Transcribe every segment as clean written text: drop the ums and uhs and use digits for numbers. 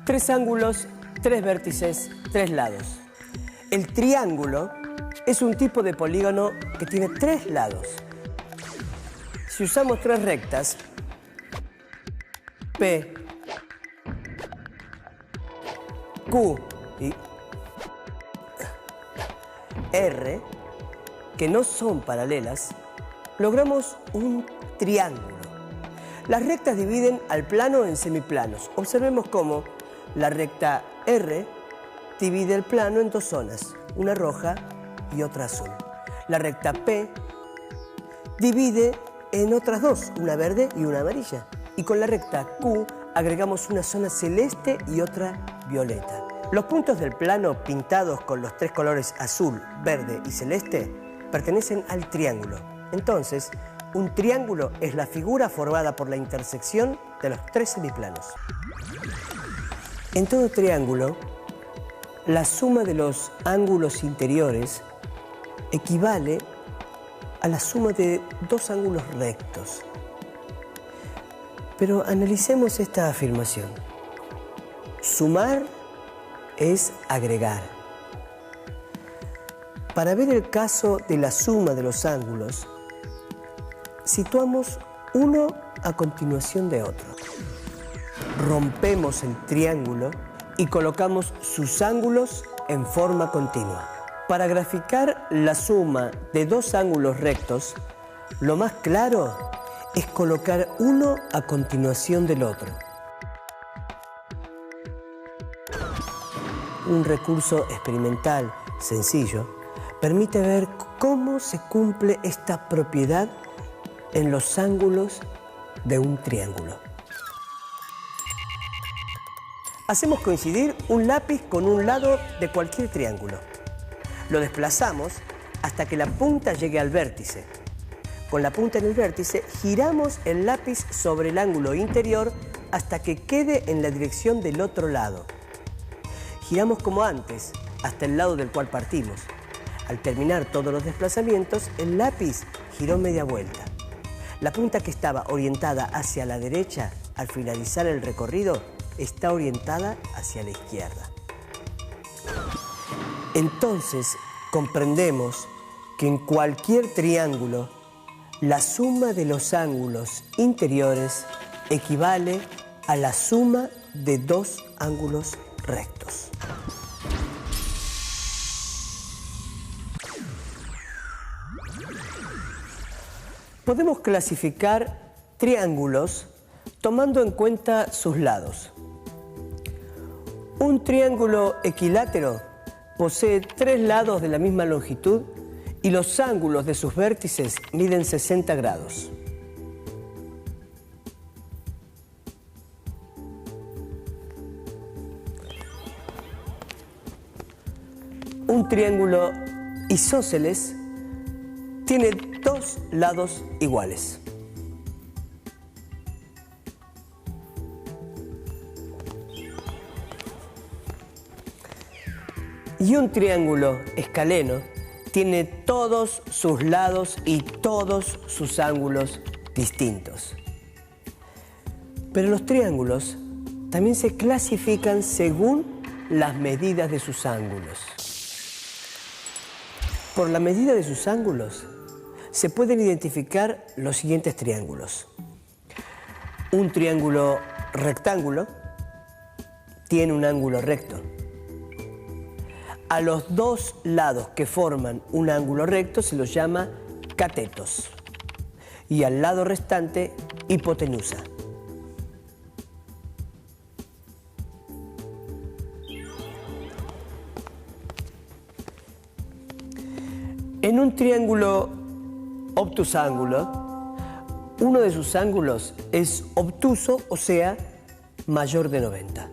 Tres ángulos, tres vértices, tres lados. El triángulo es un tipo de polígono que tiene tres lados. Si usamos tres rectas, P, Q y R, que no son paralelas, logramos un triángulo. Las rectas dividen al plano en semiplanos. Observemos cómo la recta R divide el plano en dos zonas, una roja y otra azul. La recta P divide en otras dos, una verde y una amarilla. Y con la recta Q agregamos una zona celeste y otra violeta. Los puntos del plano pintados con los tres colores azul, verde y celeste pertenecen al triángulo. Entonces, un triángulo es la figura formada por la intersección de los tres semiplanos. En todo triángulo, la suma de los ángulos interiores equivale a la suma de dos ángulos rectos. Pero analicemos esta afirmación. Sumar es agregar. Para ver el caso de la suma de los ángulos, situamos uno a continuación de otro. Rompemos el triángulo y colocamos sus ángulos en forma continua. Para graficar la suma de dos ángulos rectos, lo más claro es colocar uno a continuación del otro. Un recurso experimental sencillo permite ver cómo se cumple esta propiedad en los ángulos de un triángulo. Hacemos coincidir un lápiz con un lado de cualquier triángulo. Lo desplazamos hasta que la punta llegue al vértice. Con la punta en el vértice, giramos el lápiz sobre el ángulo interior hasta que quede en la dirección del otro lado. Giramos como antes, hasta el lado del cual partimos. Al terminar todos los desplazamientos, el lápiz giró media vuelta. La punta que estaba orientada hacia la derecha al finalizar el recorrido está orientada hacia la izquierda. Entonces comprendemos que en cualquier triángulo la suma de los ángulos interiores equivale a la suma de dos ángulos rectos. Podemos clasificar triángulos tomando en cuenta sus lados. Un triángulo equilátero posee tres lados de la misma longitud y los ángulos de sus vértices miden 60 grados. Un triángulo isósceles tiene dos lados iguales. Y un triángulo escaleno tiene todos sus lados y todos sus ángulos distintos. Pero los triángulos también se clasifican según las medidas de sus ángulos. Por la medida de sus ángulos se pueden identificar los siguientes triángulos. Un triángulo rectángulo tiene un ángulo recto. A los dos lados que forman un ángulo recto se los llama catetos y al lado restante hipotenusa. En un triángulo obtusángulo, uno de sus ángulos es obtuso, o sea, mayor de 90.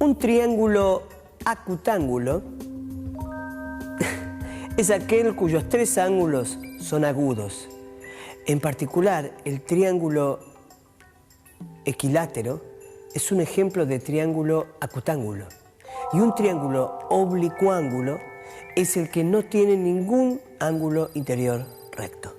Un triángulo acutángulo es aquel cuyos tres ángulos son agudos. En particular, el triángulo equilátero es un ejemplo de triángulo acutángulo. Y un triángulo oblicuángulo es el que no tiene ningún ángulo interior recto.